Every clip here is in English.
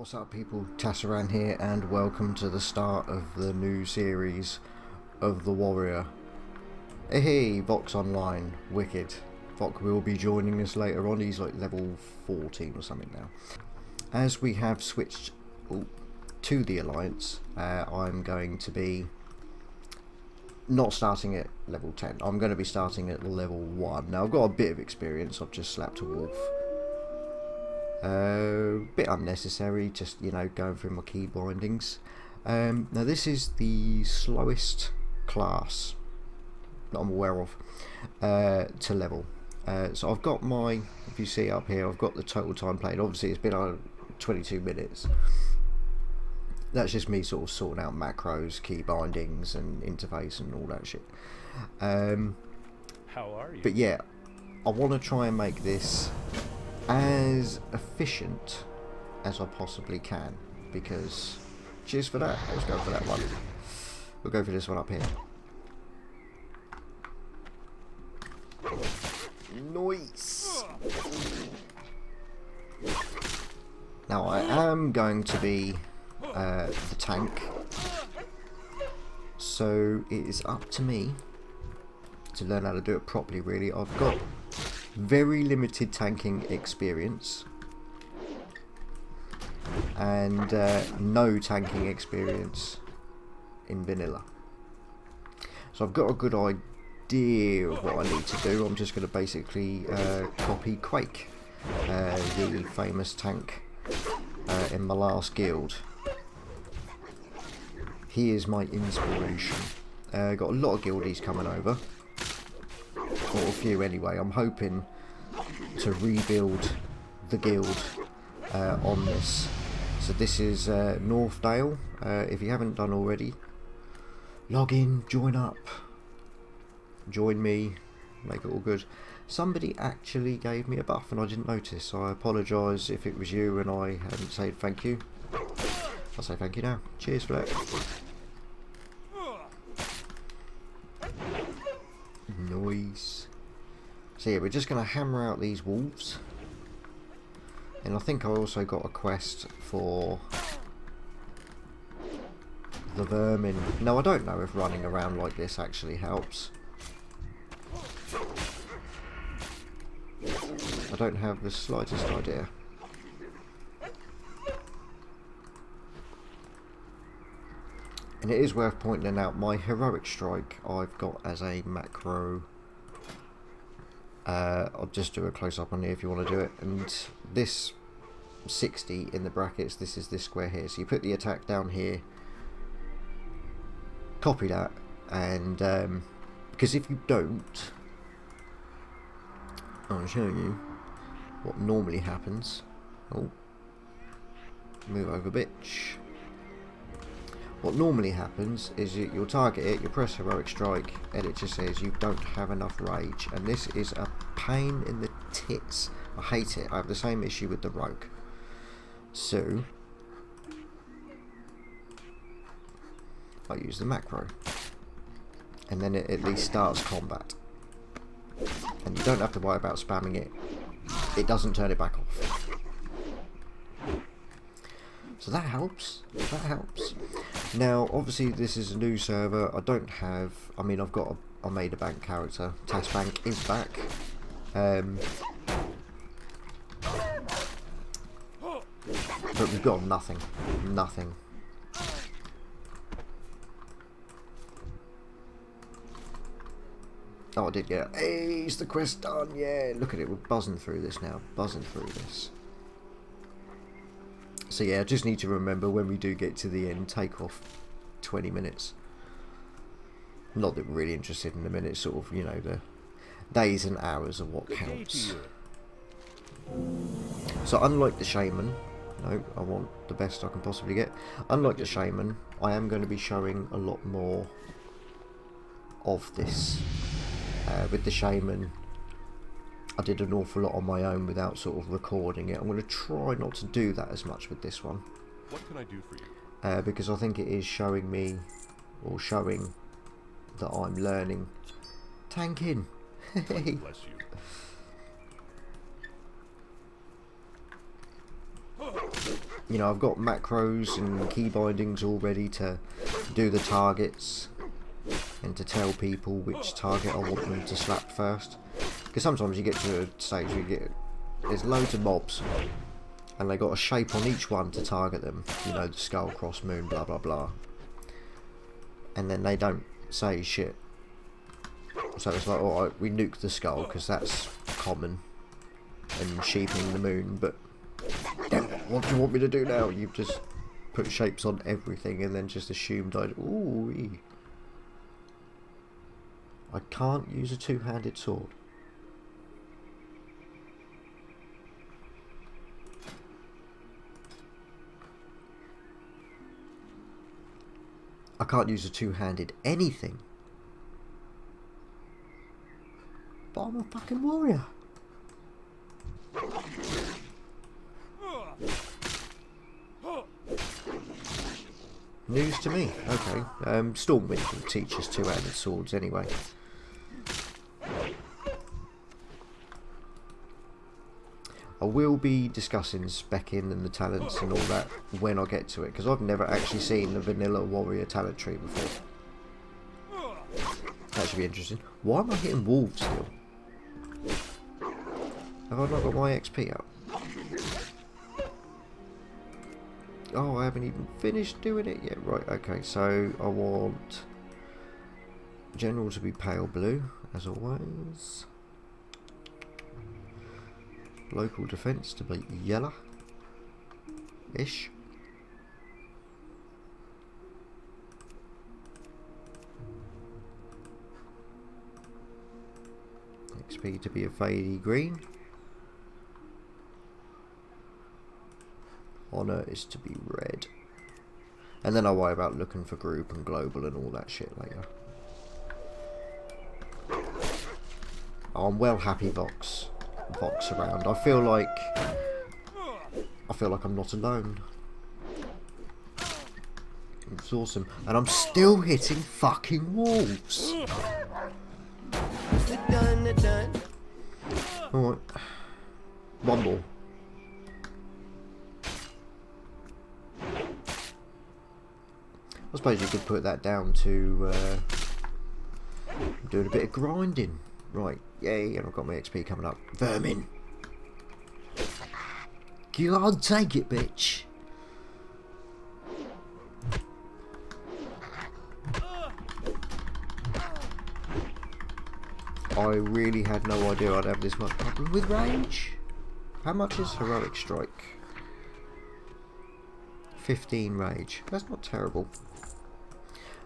What's up people, Tasaran here and welcome to the start of the new series of the Warrior. Hey, Bock's online, wicked. Bock will be joining us later on, he's like level 14 or something now. As we have switched to the Alliance, I'm going to be not starting at level 10, I'm going to be starting at level 1. Now I've got a bit of experience, I've just slapped a wolf. Bit unnecessary, just, you know, going through my key bindings. Now this is the slowest class that I'm aware of to level. So I've got my, if you see up here, I've got the total time played. Obviously it's been 22 minutes. That's just me sort of sorting out macros, key bindings and interface and all that shit. How are you? But yeah, I want to try and make this as efficient as I possibly can, because cheers for that. Let's go for that one. We'll go for this one up here. Nice. Now I am going to be the tank, so it is up to me to learn how to do it properly. Really, I've got very limited tanking experience and no tanking experience in vanilla, so I've got a good idea of what I need to do. I'm just going to basically copy Quake, the famous tank in my last guild. He is my inspiration. Got a lot of guildies coming over, or a few anyway. I'm hoping to rebuild the guild on this. So this is Northdale. If you haven't done already, log in, join up, join me, make it all good. Somebody actually gave me a buff and I didn't notice, so I apologise if it was you and I hadn't said thank you. I'll say thank you now. Cheers for that. Nice. So yeah, we're just going to hammer out these wolves. And I think I also got a quest for the vermin. Now I don't know if running around like this actually helps. I don't have the slightest idea. And it is worth pointing out my heroic strike I've got as a macro. I'll just do a close up on here if you want to do it. And this 60 in the brackets, this is this square here. So you put the attack down here, copy that, and because if you don't, I'll show you what normally happens. Oh, move over, bitch. What normally happens is you'll target it, you press heroic strike, and it just says you don't have enough rage. And this is a pain in the tits. I hate it. I have the same issue with the rogue. So I use the macro, and then it at least starts combat. And you don't have to worry about spamming it. It doesn't turn it back off. So that helps. That helps. Now, obviously, this is a new server. I don't have. I mean, I've got. I made a bank character. Bank is back. But we've got nothing. Nothing. Oh, I did get. Hey, is the quest done? Yeah, look at it. We're buzzing through this now. Buzzing through this. So yeah, I just need to remember when we do get to the end, take off 20 minutes. Not that we're really interested in the minutes, sort of, you know, the days and hours of what counts. So unlike the shaman, no, I want the best I can possibly get. Unlike the shaman, I am going to be showing a lot more of this. With the shaman, I did an awful lot on my own without sort of recording it. I'm going to try not to do that as much with this one. What can I do for you? Because I think it is showing me, or showing that I'm learning tanking. Bless you. you know, I've got macros and key bindings all ready to do the targets and to tell people which target I want them to slap first. Because sometimes you get to a stage where there's loads of mobs and they got a shape on each one to target them. You know, the skull, cross, moon, blah blah blah. And then they don't say shit. So it's like, alright, we nuke the skull because that's common, and sheeping the moon, but damn, what do you want me to do now? You've just put shapes on everything and then just assumed I'd... Ooh, I can't use a two-handed sword. I can't use a two-handed anything. But I'm a fucking warrior. News to me. Okay. Stormwind will teach us two-handed swords anyway. I will be discussing specking and the talents and all that when I get to it, because I've never actually seen the vanilla warrior talent tree before. That should be interesting. Why am I hitting wolves still? Have I not got my XP up? Oh, I haven't even finished doing it yet. Right, okay, so I want general to be pale blue, as always. Local defense to be yellow-ish. XP to be a fadey green. Honor is to be red. And then I'll worry about looking for group and global and all that shit later. Oh, I'm well happy Vox around. I feel like I'm not alone. It's awesome. And I'm still hitting fucking wolves. Alright. One more. I suppose you could put that down to doing a bit of grinding. Right, yay, and I've got my XP coming up. Vermin! God, take it, bitch! I really had no idea I'd have this much problem with rage. How much is heroic strike? 15 rage. That's not terrible.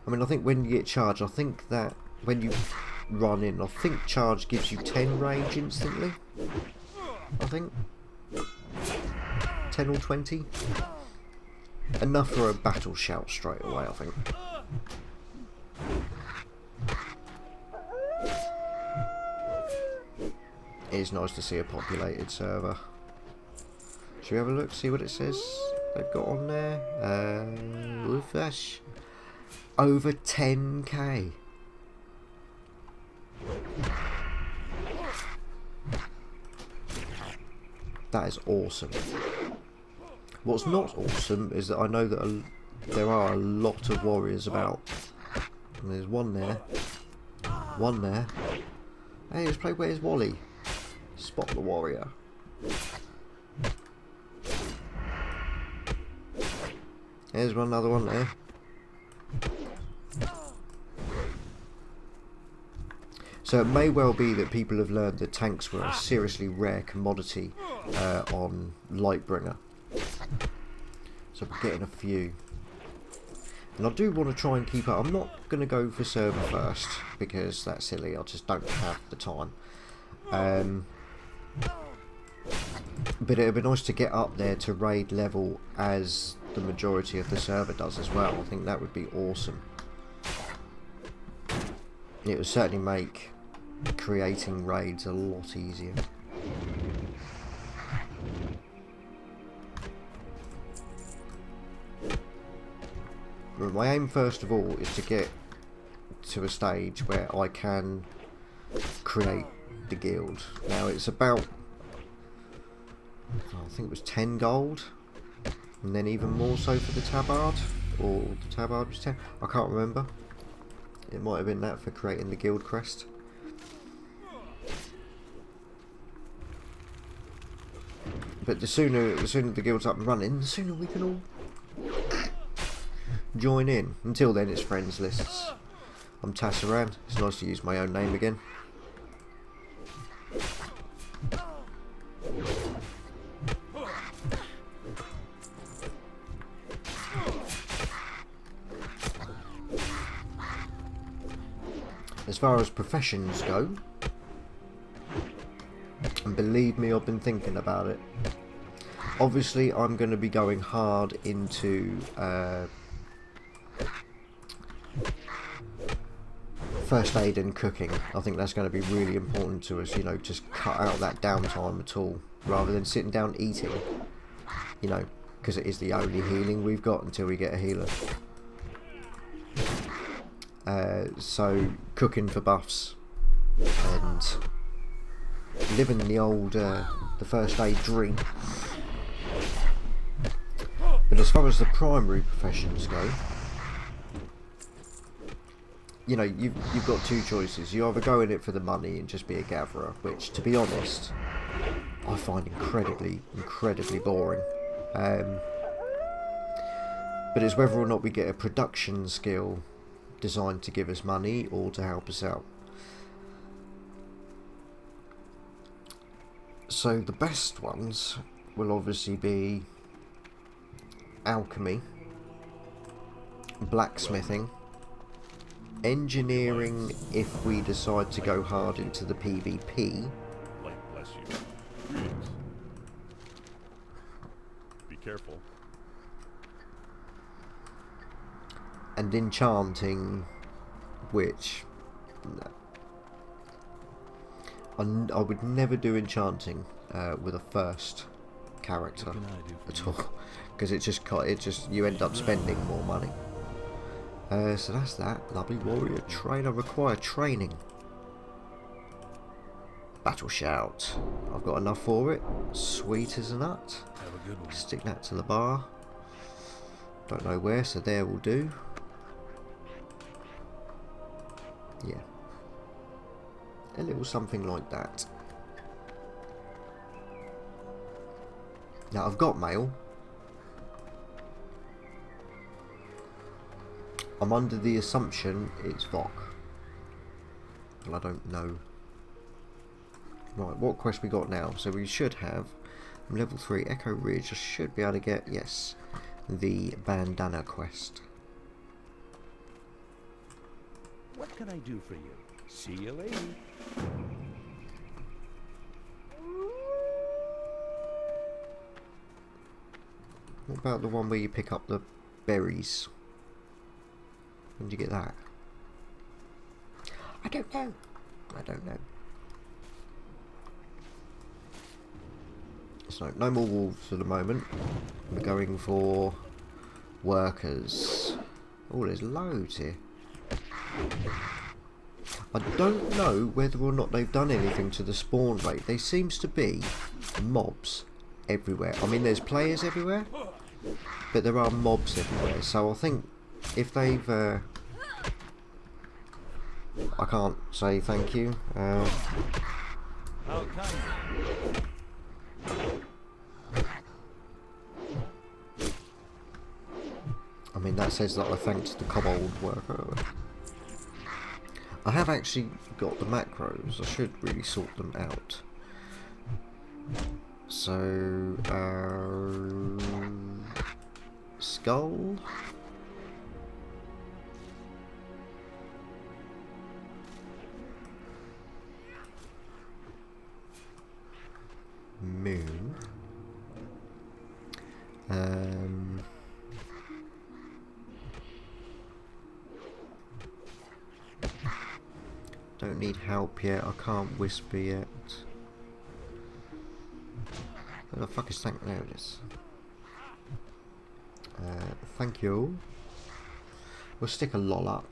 I mean, I think when you get charged, I think that when you run in, I think charge gives you 10 rage instantly. I think 10 or 20. Enough for a battle shout straight away, I think. It is nice to see a populated server. Should we have a look, see what it says they've got on there? Refresh. Over 10k. That is awesome. What's not awesome is that I know that there are a lot of warriors about. And there's one there. One there. Hey, let's play Where's Wally? Spot the warrior. There's another one there. So it may well be that people have learned that tanks were a seriously rare commodity on Lightbringer. So we're getting a few. And I do want to try and keep up. I'm not going to go for server first because that's silly. I just don't have the time. But it would be nice to get up there to raid level as the majority of the server does as well. I think that would be awesome. It would certainly make creating raids a lot easier. But my aim first of all is to get to a stage where I can create the guild. Now it's about, I think it was 10 gold And then even more so for the tabard, or the tabard was 10. I can't remember. It might have been that for creating the guild crest. But the sooner the guild's up and running, the sooner we can all join in. Until then, it's friends lists. I'm Tasaran. It's nice to use my own name again. As far as professions go, and believe me, I've been thinking about it. Obviously, I'm going to be going hard into first aid and cooking. I think that's going to be really important to us, you know, just cut out that downtime at all, rather than sitting down eating, you know, because it is the only healing we've got until we get a healer. So cooking for buffs and living the old the first aid dream. But as far as the primary professions go, you know, you've got two choices. You either go in it for the money and just be a gatherer, which, to be honest, I find incredibly boring. But it's whether or not we get a production skill designed to give us money or to help us out. So the best ones will obviously be alchemy, blacksmithing, engineering if we decide to go hard into the PvP. Light bless you. Greetings. Be careful. And enchanting, which no. I would never do enchanting with a first character at all, because it just you end up spending more money. So that's that. Lovely warrior trainer. Require training. Battle shout. I've got enough for it. Sweet as a nut. Have a good one. Stick that to the bar. Don't know where, so there will do. Yeah. A little something like that. Now I've got mail. I'm under the assumption it's Bock. Well, I don't know. Right, what quest we got now? So we should have level 3 Echo Ridge. I should be able to get, yes, the bandana quest. What can I do for you? See you later. What about the one where you pick up the berries? When did you get that? I don't know. I don't know. So, no more wolves at the moment. We're going for workers. Oh, there's loads here. I don't know whether or not they've done anything to the spawn rate. There seems to be mobs everywhere. I mean, there's players everywhere, but there are mobs everywhere. So I think if they've... I can't say thank you. I mean, that says that I thanked the kobold worker. I have actually got the macros. I should really sort them out. So, skull. Moon. Don't need help yet. I can't whisper yet. Where the fuck is thank? There it is. Thank you. We'll stick a lol up.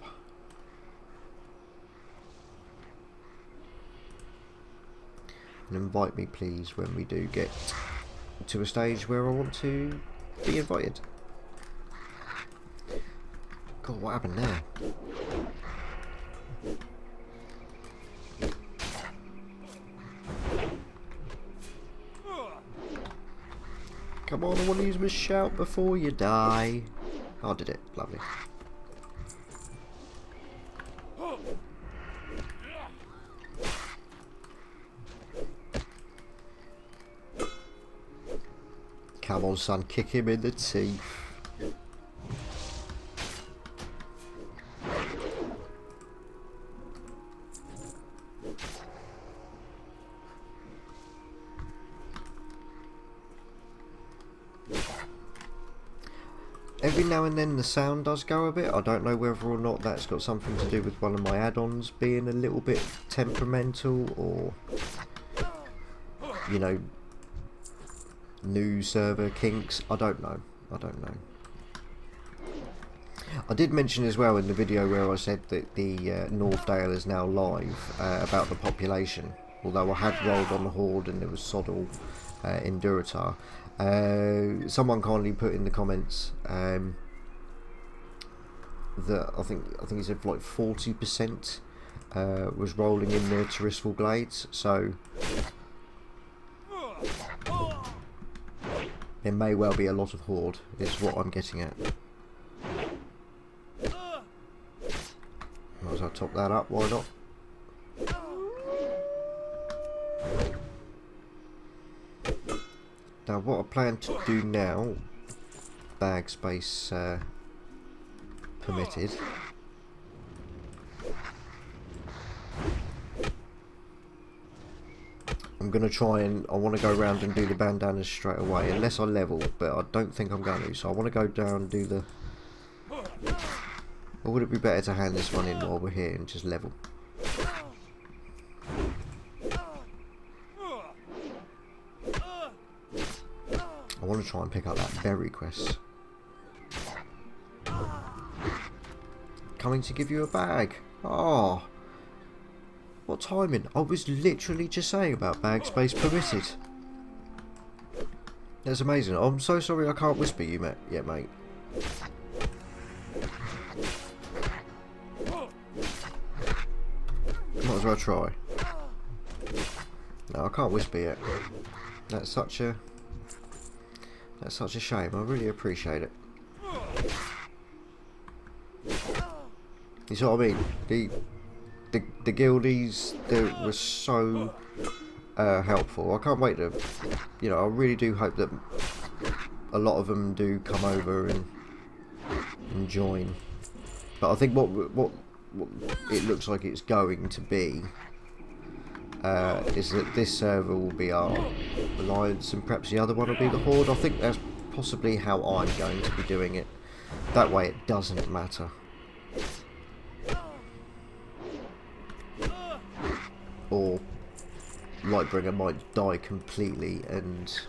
And invite me please when we do get to a stage where I want to Be invited. God, what happened there? Come on, I want to use my shout before you die. Oh, I did it. Lovely. Come on, son, kick him in the teeth. Every now and then the sound does go a bit. I don't know whether or not that's got something to do with one of my add-ons being a little bit temperamental, or, you know, new server kinks. I don't know. I don't know. I did mention as well in the video where I said that the Northdale is now live about the population. Although I had rolled on the Horde and there was sod all in Durotar. Someone kindly put in the comments that I think he said like 40% was rolling in the Terrestrial Glades, so there may well be a lot of Horde, is what I'm getting at. Might as well top that up, why not? Now what I plan to do now, bag space permitted, I'm going to try and, I want to go around and do the bandanas straight away, unless I level, but I don't think I'm going to, so I want to go down and do the, or would it be better to hand this one in while we're here and just level? I want to try and pick up that berry quest. Coming to give you a bag. Oh, what timing? I was literally just saying about bag space permitted. That's amazing. I'm so sorry I can't whisper you, mate. Yeah, mate. Might as well try. No, I can't whisper yet. That's such a shame. I really appreciate it. You see what I mean? The guildies, they were so helpful. I can't wait to, you know, I really do hope that a lot of them do come over and join. But I think what it looks like it's going to be is that this server will be our alliance and perhaps the other one will be the Horde. I think that's possibly how I'm going to be doing it. That way it doesn't matter. Or Lightbringer might die completely, and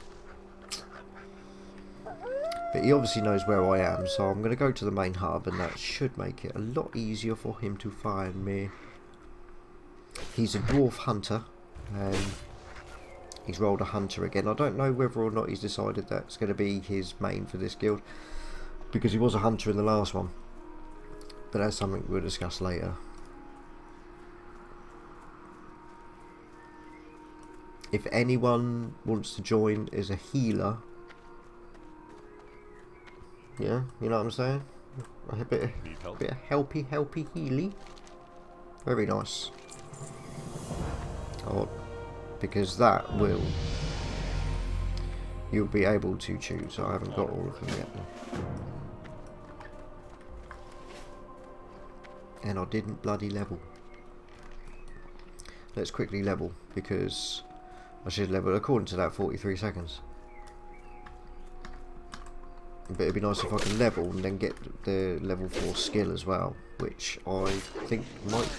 but he obviously knows where I am, so I'm going to go to the main hub, and that should make it a lot easier for him to find me. He's a dwarf hunter. He's rolled a hunter again. I don't know whether or not he's decided that's going to be his main for this guild, because he was a hunter in the last one, but that's something we'll discuss later. If anyone wants to join as a healer, yeah, you know what I'm saying? A bit of helpy healy. Very nice. Oh, because that will, you'll be able to choose. I haven't got all of them yet. And I didn't bloody level. Let's quickly level, because I should level according to that 43 seconds. But it'd be nice if I can level and then get the level 4 skill as well, which I think might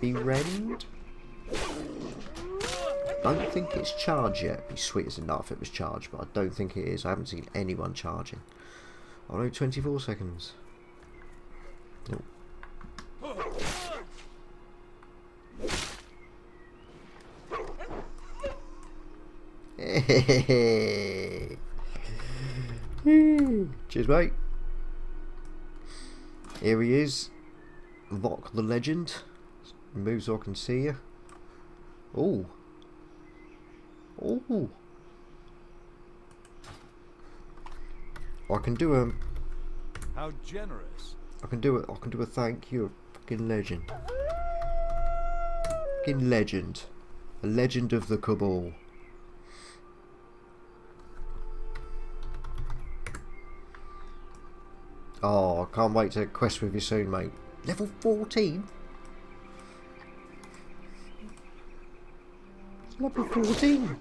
be rend. Don't think it's charged yet. It'd be sweet as enough if it was charged, but I don't think it is. I haven't seen anyone charging. I know 24 seconds. Nope. Cheers, mate. Here he is. Bock the legend. Move so I can see you. Ooh. Ooh. I can do a... How generous. I can do a thank you. A fucking legend. Fucking legend. A legend of the Cabal. Oh, I can't wait to quest with you soon, mate. Level 14? Level 14?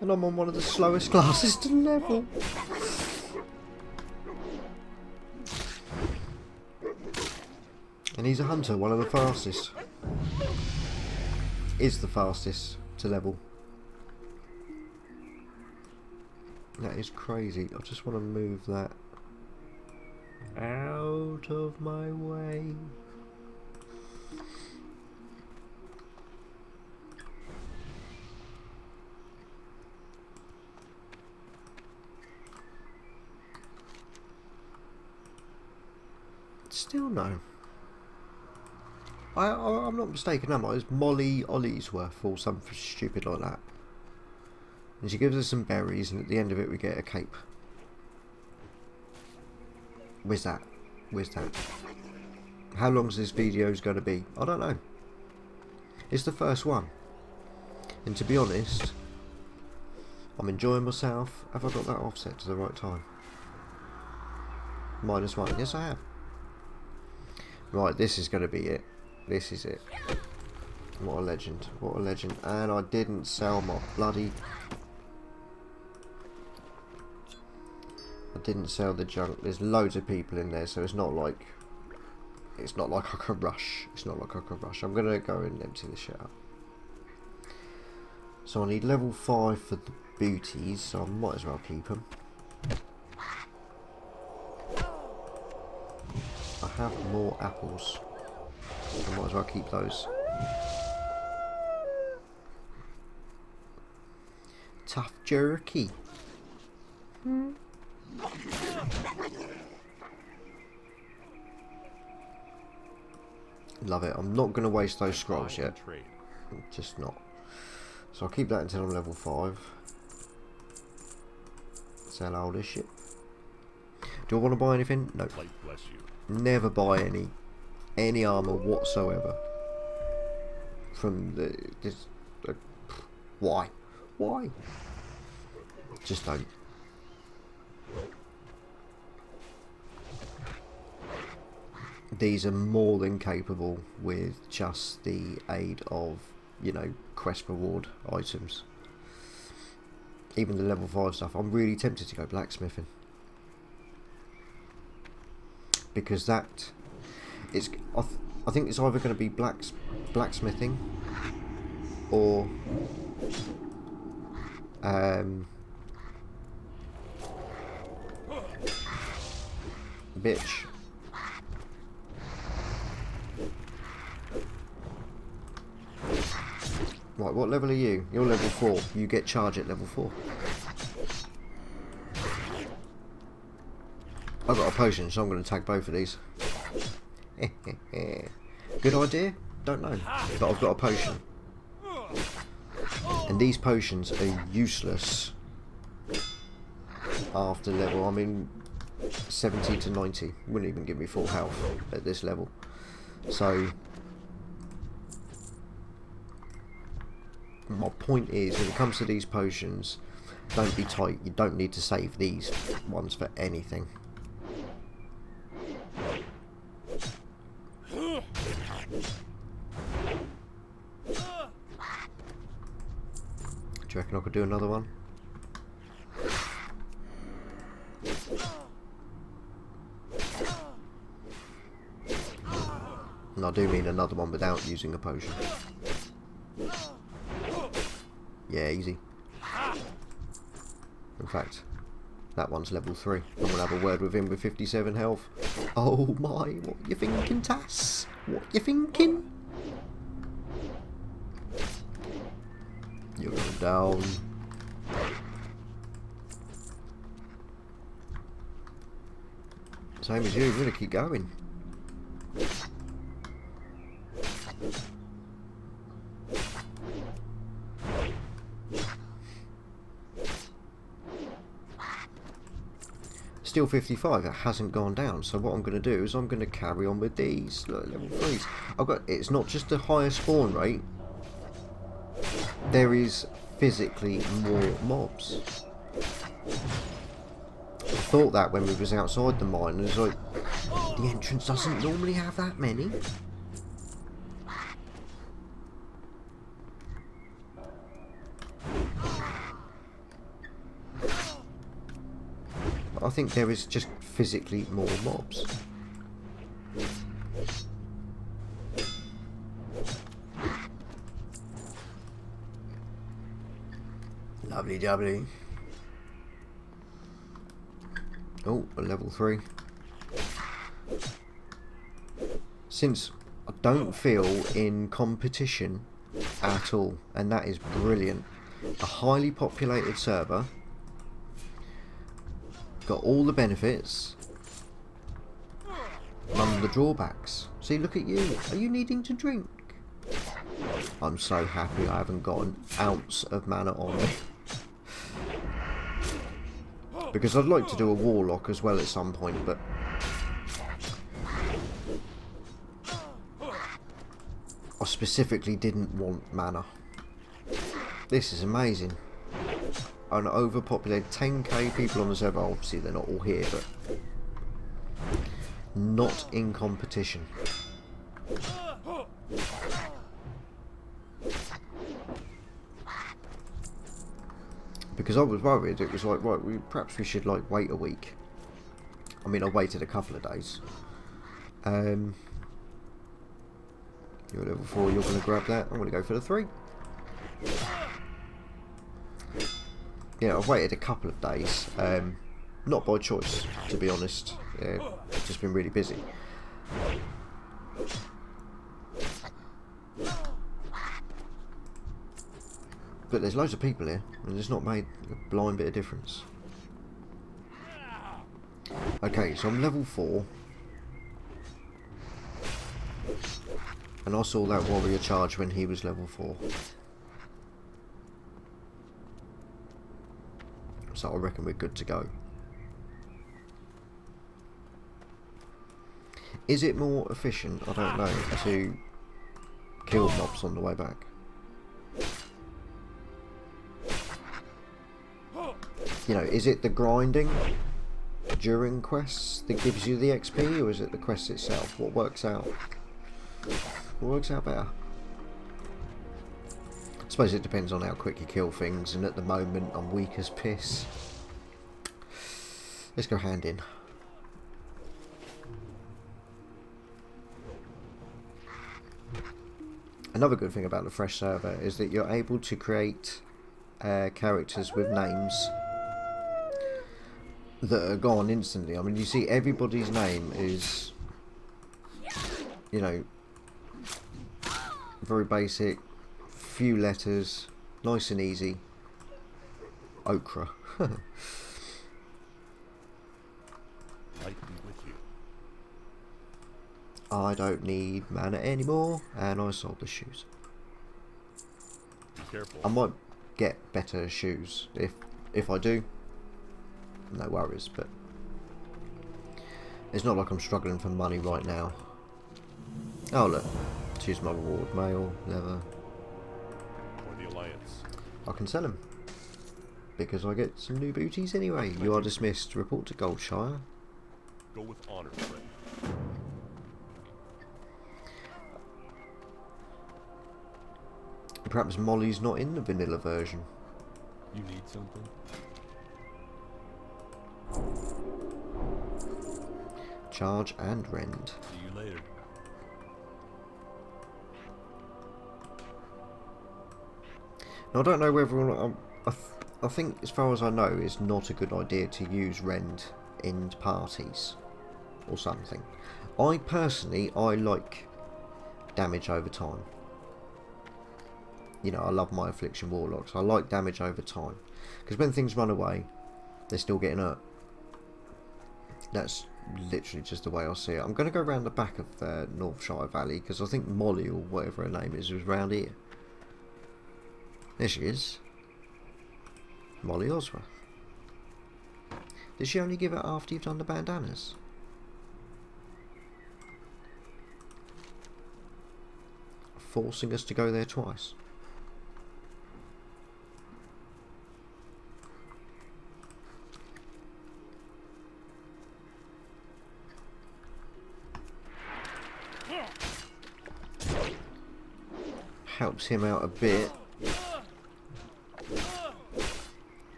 And I'm on one of the slowest classes to level. And he's a hunter, one of the fastest. Is the fastest to level. That is crazy. I just want to move that out of my way. Still no. I'm not mistaken, am I? It's Molly Olliesworth or something stupid like that. And she gives us some berries, and at the end of it we get a cape. Where's that? Where's that? How long is this video going to be? I don't know. It's the first one. And to be honest, I'm enjoying myself. Have I got that offset to the right time? -1. Yes, I have. Right, this is going to be it. This is it. What a legend. What a legend. And I didn't sell my bloody... I didn't sell the junk. There's loads of people in there, so it's not like... It's not like I can rush. It's not like I can rush. I'm going to go and empty this shit out. So I need level 5 for the booties, so I might as well keep them. I have more apples. I might as well keep those. Tough jerky. Love it. I'm not going to waste those scrolls yet. Just not. So I'll keep that until I'm level 5. Sell all this shit. Do I want to buy anything? No. Bless you. Never buy any armor whatsoever from this. Why? Just don't. These are more than capable with just the aid of, you know, quest reward items. Even the level 5 stuff. I'm really tempted to go blacksmithing, because that is, I think it's either going to be blacksmithing or bitch. Right, what level are you? You're level 4. You get charge at level 4. I've got a potion, so I'm going to tag both of these. Good idea? Don't know. But I've got a potion. And these potions are useless after level. I mean, 70 to 90. Wouldn't even give me full health at this level. So, my point is, when it comes to these potions, don't be tight. You don't need to save these ones for anything. Do you reckon I could do another one? And I do mean another one without using a potion. Yeah, easy. In fact, that one's level 3. I'm going to have a word with him with 57 health. Oh my, what you thinking, Tass? What you thinking? You're going to down. Same as you, we're going to keep going. Still 55, it hasn't gone down. So what I'm going to do is I'm going to carry on with these. Look, level 3s. I've got, it's not just the higher spawn rate. There is physically more mobs. I thought that when we was outside the mine, it was like, the entrance doesn't normally have that many. I think there is just physically more mobs. Lovely jubbly. Oh, a level 3. Since I don't feel in competition at all, and that is brilliant. A highly populated server. Got all the benefits, none of the drawbacks. See, look at you. Are you needing to drink? I'm so happy I haven't got an ounce of mana on me. Because I'd like to do a warlock as well at some point, but I specifically didn't want mana. This is amazing. An overpopulated 10k people on the server. Obviously they're not all here, but not in competition. Because I was worried, it was like, right, perhaps we should like wait a week. I mean, I waited a couple of days. You're level 4, you're going to grab that. I'm going to go for the 3. Yeah, I've waited a couple of days, not by choice, to be honest. Yeah, I've just been really busy. But there's loads of people here, and it's not made a blind bit of difference. Okay, so I'm level 4. And I saw that warrior charge when he was level 4. So I reckon we're good to go. Is it more efficient, I don't know, to kill mobs on the way back? You know, is it the grinding during quests that gives you the XP, or is it the quest itself? What works out? What works out better? I suppose it depends on how quick you kill things, and at the moment I'm weak as piss. Let's go hand in. Another good thing about the fresh server is that you're able to create characters with names that are gone instantly. I mean, you see everybody's name is, you know, very basic, few letters, nice and easy. Okra. Light be with you. I don't need mana anymore, and I sold the shoes. Be careful. I might get better shoes if I do. No worries, but it's not like I'm struggling for money right now. Oh look, choose my reward: mail, leather. Or the Alliance. I can sell them because I get some new booties anyway. You are dismissed. Report to Goldshire. Go with honor, friend. Perhaps Molly's not in the vanilla version. You need something? Charge and rend. See you later. Now, I don't know whether or not I think, as far as I know, it's not a good idea to use rend in parties or something. I personally, I like damage over time. you know, I love my Affliction Warlocks. I like damage over time. Because when things run away, they're still getting hurt. That's literally just the way I see it. I'm going to go around the back of Northshire Valley, because I think Molly, or whatever her name is, was round here. There she is. Molly Osworth. Did she only give it after you've done the bandanas? Forcing us to go there twice. Helps him out a bit.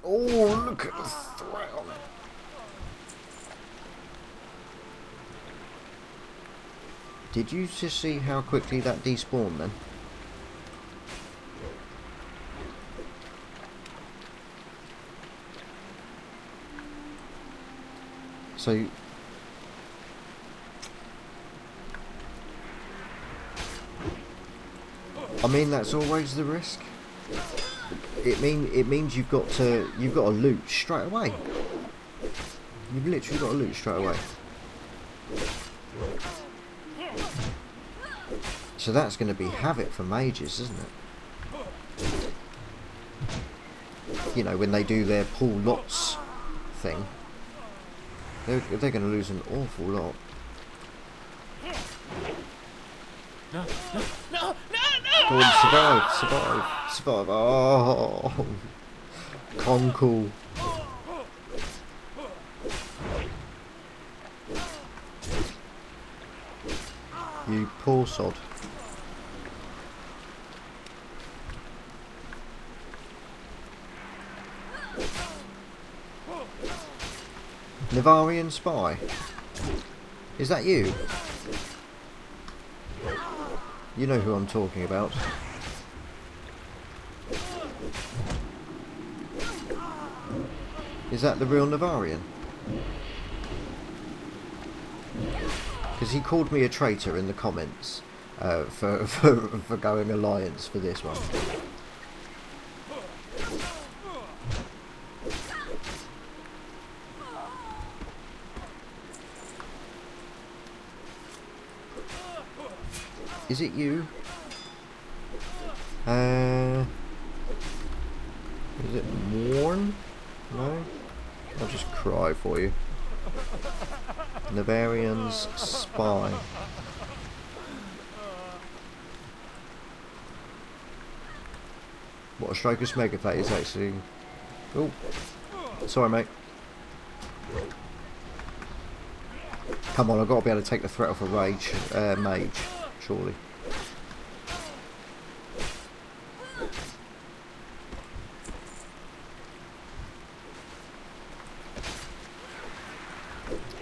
Oh, look at the threat on it. Did you just see how quickly that despawned then? So I mean, that's always the risk. It means you've got to loot straight away. You've literally got to loot straight away. So that's going to be havoc for mages, isn't it? You know, when they do their pull lots thing, they're going to lose an awful lot. No, no, no, no, Go on, survive. Oh, Conkle. You poor sod. Navarian spy. Is that you? You know who I'm talking about. Is that the real Navarian? Because he called me a traitor in the comments for going alliance for this one. Is it you? Is it Morn? No? I'll just cry for you. Navarian's spy. What a stroke of Smegafate is actually. Oh, sorry, mate. Come on, I've got to be able to take the threat off a mage, surely.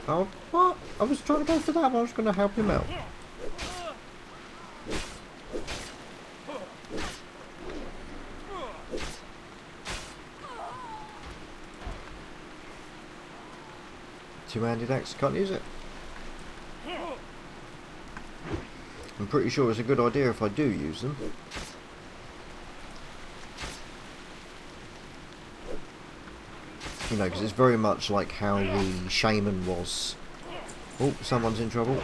Oh, what? I was trying to go for that one. I was going to help him out. Two-handed axe, can't use it. I'm pretty sure it's a good idea if I do use them. You know, because it's very much like how the shaman was. Oh, someone's in trouble.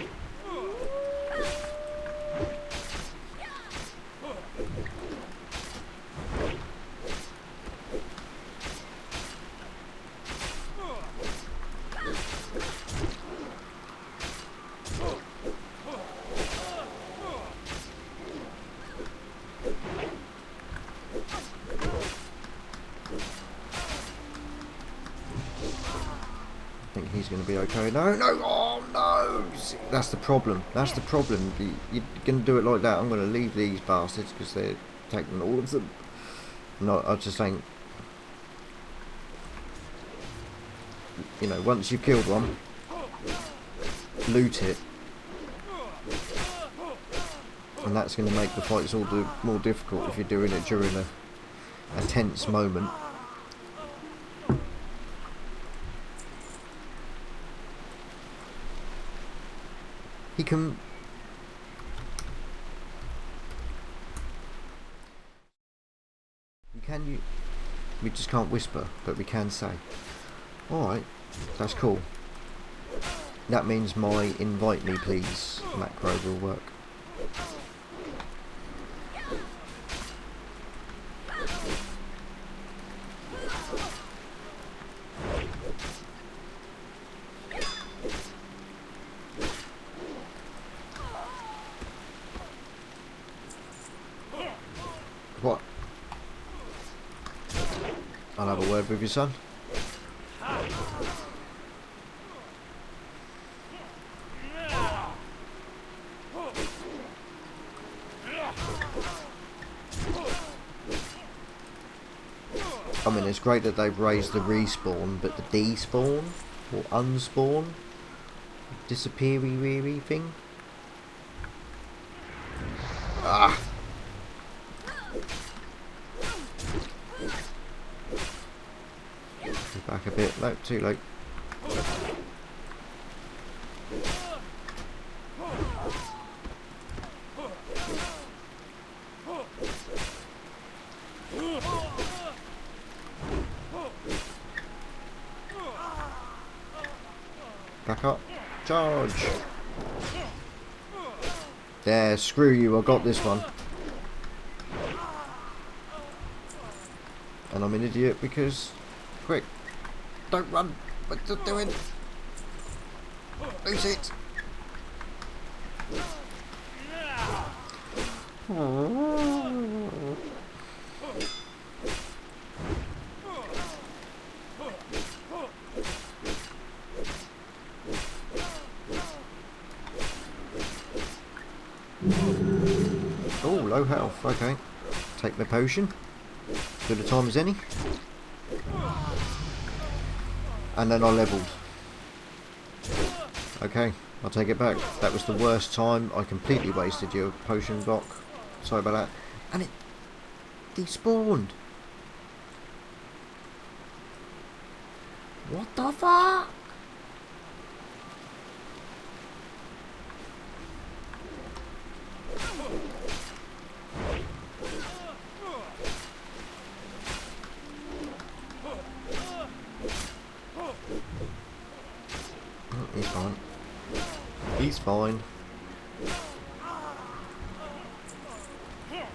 He's going to be okay. No, no, oh no! See, that's the problem. That's the problem. You're going to do it like that. I'm going to leave these bastards because they're taking all of them. No, I just ain't. You know, once you've killed one, loot it. And that's going to make the fights all the more difficult if you're doing it during a tense moment. He can... We just can't whisper, but we can say. Alright, that's cool. That means my invite me please macro will work. What? I'll have a word with you, son. I mean, it's great that they've raised the respawn, but the despawn or unspawn, disappeary thing. Ah. Back a bit. No, too late. Back up. Charge. There, screw you, I got this one. And I'm an idiot because... Quick. Don't run. What are you doing? Lose it. Oh, low health. Okay. Take my potion. Good a time as any. And then I levelled. Okay, I'll take it back. That was the worst time. I completely wasted your potion, Bock. Sorry about that. And it despawned. What the fuck? He's fine. He's fine.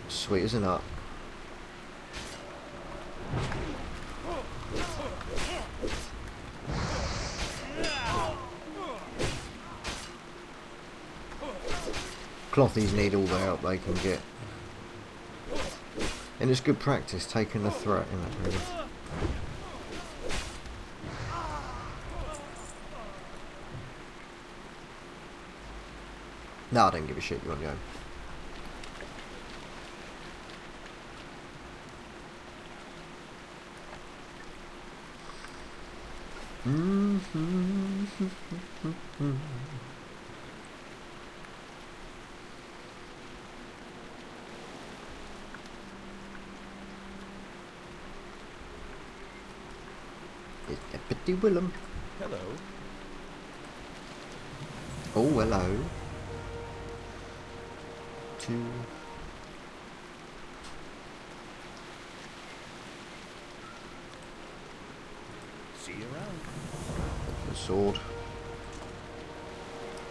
Sweet as a nut. Clothies need all the help they can get. And it's good practice taking the threat in that really. No, I don't give a shit, you're on your own. It's Deputy Willem. Hello. Oh, hello. Two. See you around. The sword.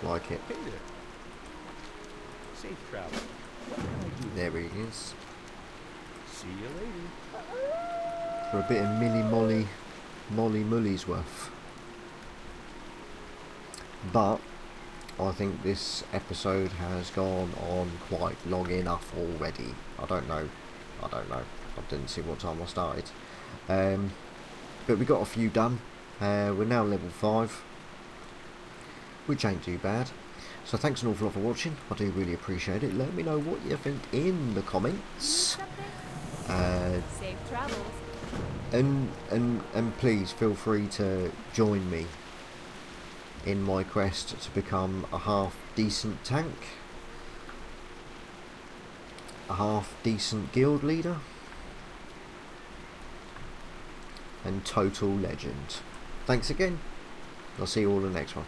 Like it. Hey there. Safe travel. What can I do? There he is. See you later. For a bit of Molly Mully's worth. But I think this episode has gone on quite long enough already. I don't know. I didn't see what time I started. But we got a few done. We're now level 5, which ain't too bad. So thanks an awful lot for watching. I do really appreciate it. Let me know what you think in the comments. Safe travels. And please feel free to join me in my quest to become a half decent tank. a half decent guild leader, and total legend. Thanks again. I'll see you all in the next one.